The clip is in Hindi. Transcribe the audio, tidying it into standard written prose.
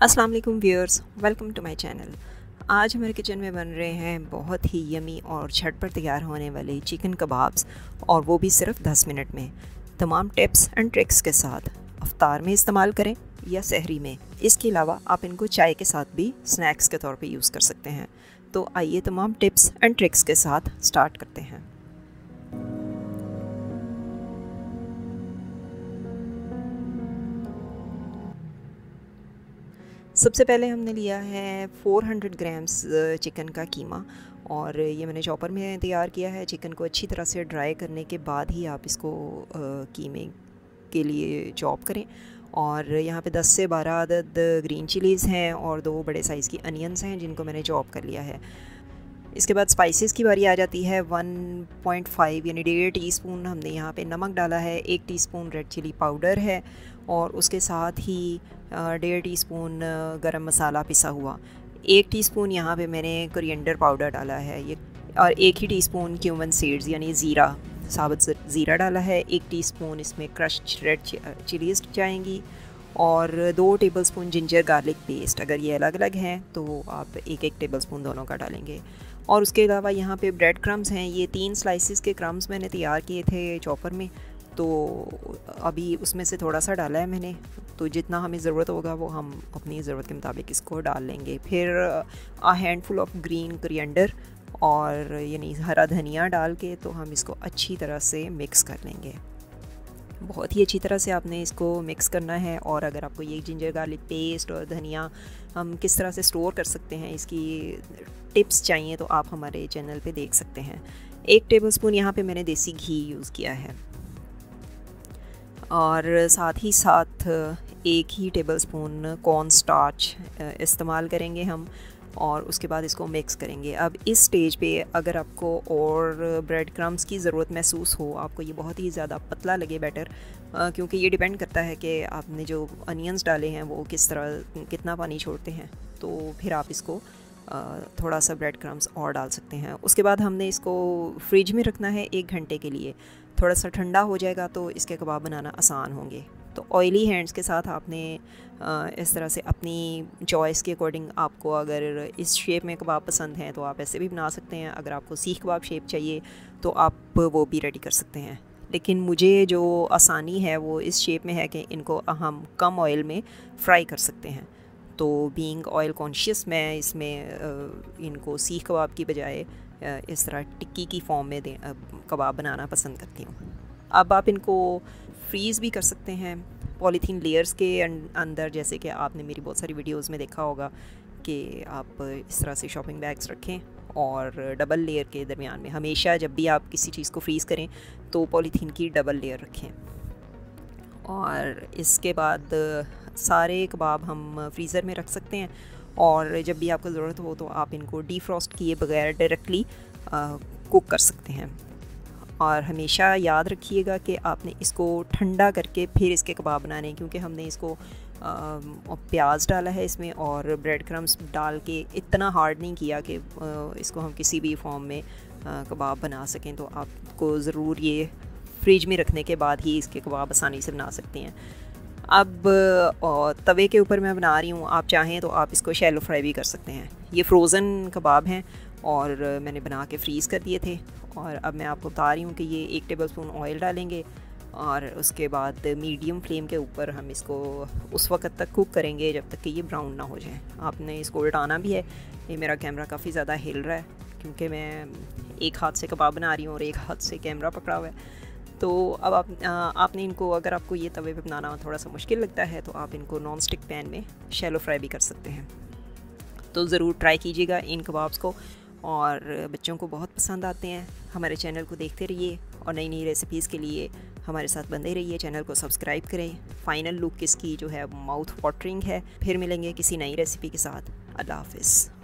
अस्सलाम वालेकुम viewers, welcome to my channel. आज हमारे किचन में बन रहे हैं बहुत ही यमी और झटपट तैयार होने वाले चिकन कबाब्स, और वो भी सिर्फ 10 मिनट में। तमाम टिप्स एंड ट्रिक्स के साथ अफ्तार में इस्तेमाल करें या सहरी में। इसके अलावा आप इनको चाय के साथ भी स्नैक्स के तौर पे यूज़ कर सकते हैं। तो आइए तमाम टिप्स एंड ट्रिक्स के साथ स्टार्ट करते हैं। सबसे पहले हमने लिया है 400 ग्राम्स चिकन का कीमा, और ये मैंने चॉपर में तैयार किया है। चिकन को अच्छी तरह से ड्राई करने के बाद ही आप इसको कीमे के लिए चॉप करें। और यहाँ पे 10 से 12 अदद ग्रीन चिलीज़ हैं और 2 बड़े साइज़ की अनियंस हैं जिनको मैंने चॉप कर लिया है। इसके बाद स्पाइसेस की बारी आ जाती है। 1.5 यानी 1.5 टीस्पून हमने यहाँ पे नमक डाला है, 1 टीस्पून रेड चिली पाउडर है, और उसके साथ ही 1.5 टीस्पून गरम मसाला पिसा हुआ, 1 टीस्पून यहाँ पे मैंने कोरिएंडर पाउडर डाला है ये, और 1 ही टीस्पून क्यूमन सीड्स यानी ज़ीरा, साबुत ज़ीरा डाला है। 1 टीस्पून इसमें क्रश्ड रेड चिलीज़ जाएंगी, और 2 टेबलस्पून जिंजर गार्लिक पेस्ट। अगर ये अलग अलग हैं तो आप 1-1 टेबलस्पून दोनों का डालेंगे। और उसके अलावा यहाँ पे ब्रेड क्रम्स हैं। ये 3 स्लाइसेस के क्रम्स मैंने तैयार किए थे चॉपर में, तो अभी उसमें से थोड़ा सा डाला है मैंने। तो जितना हमें ज़रूरत होगा वो हम अपनी ज़रूरत के मुताबिक इसको डाल लेंगे। फिर आ हैंडफुल ऑफ ग्रीन कोरिएंडर और यानी हरा धनिया डाल के तो हम इसको अच्छी तरह से मिक्स कर लेंगे। बहुत ही अच्छी तरह से आपने इसको मिक्स करना है। और अगर आपको ये जिंजर गार्लिक पेस्ट और धनिया हम किस तरह से स्टोर कर सकते हैं, इसकी टिप्स चाहिए तो आप हमारे चैनल पे देख सकते हैं। 1 टेबलस्पून यहाँ पे मैंने देसी घी यूज़ किया है, और साथ ही साथ 1 ही टेबलस्पून कॉर्न स्टार्च इस्तेमाल करेंगे हम, और उसके बाद इसको मिक्स करेंगे। अब इस स्टेज पे अगर आपको और ब्रेड क्रम्स की ज़रूरत महसूस हो, आपको ये बहुत ही ज़्यादा पतला लगे बेटर, क्योंकि ये डिपेंड करता है कि आपने जो अनियंस डाले हैं वो किस तरह कितना पानी छोड़ते हैं, तो फिर आप इसको थोड़ा सा ब्रेड क्रम्स और डाल सकते हैं। उसके बाद हमने इसको फ्रिज में रखना है 1 घंटे के लिए। थोड़ा सा ठंडा हो जाएगा तो इसके कबाब बनाना आसान होंगे। तो ऑयली हैंड्स के साथ आपने इस तरह से अपनी चॉइस के अकॉर्डिंग, आपको अगर इस शेप में कबाब पसंद हैं तो आप ऐसे भी बना सकते हैं। अगर आपको सीख कबाब शेप चाहिए तो आप वो भी रेडी कर सकते हैं। लेकिन मुझे जो आसानी है वो इस शेप में है कि इनको हम कम ऑयल में फ्राई कर सकते हैं। तो बीइंग ऑयल कॉन्शियस मैं इसमें इनको सीख कबाब की बजाय इस तरह टिक्की की फॉर्म में कबाब बनाना पसंद करती हूँ। अब आप इनको फ्रीज़ भी कर सकते हैं पॉलीथीन लेयर्स के अंदर, जैसे कि आपने मेरी बहुत सारी वीडियोस में देखा होगा कि आप इस तरह से शॉपिंग बैग्स रखें और डबल लेयर के दरमियान में हमेशा जब भी आप किसी चीज़ को फ्रीज़ करें तो पॉलीथीन की डबल लेयर रखें। और इसके बाद सारे कबाब हम फ्रीज़र में रख सकते हैं, और जब भी आपको ज़रूरत हो तो आप इनको डीफ्रॉस्ट किए बगैर डायरेक्टली कुक कर सकते हैं। और हमेशा याद रखिएगा कि आपने इसको ठंडा करके फिर इसके कबाब बनाने हैं, क्योंकि हमने इसको प्याज डाला है इसमें और ब्रेड क्रम्स डाल के इतना हार्ड नहीं किया कि इसको हम किसी भी फॉर्म में कबाब बना सकें। तो आपको ज़रूर ये फ्रिज में रखने के बाद ही इसके कबाब आसानी से बना सकते हैं। अब तवे के ऊपर मैं बना रही हूँ, आप चाहें तो आप इसको शैलो फ्राई भी कर सकते हैं। ये फ्रोज़न कबाब हैं और मैंने बना के फ्रीज़ कर दिए थे। और अब मैं आपको बता रही हूँ कि ये 1 टेबलस्पून ऑयल डालेंगे, और उसके बाद मीडियम फ्लेम के ऊपर हम इसको उस वक्त तक कुक करेंगे जब तक कि ये ब्राउन ना हो जाए। आपने इसको उल्टाना भी है। ये मेरा कैमरा काफ़ी ज़्यादा हिल रहा है क्योंकि मैं एक हाथ से कबाब बना रही हूँ और एक हाथ से कैमरा पकड़ा हुआ है। तो अब आपने इनको, अगर आपको ये तवे पे बनाना थोड़ा सा मुश्किल लगता है तो आप इनको नॉन स्टिक पैन में शैलो फ्राई भी कर सकते हैं। तो ज़रूर ट्राई कीजिएगा इन कबाब्स को, और बच्चों को बहुत पसंद आते हैं। हमारे चैनल को देखते रहिए और नई नई रेसिपीज़ के लिए हमारे साथ बंधे रहिए। चैनल को सब्सक्राइब करें। फ़ाइनल लुक इसकी जो है माउथ वाटरिंग है। फिर मिलेंगे किसी नई रेसिपी के साथ। अल्लाह हाफ़िज़।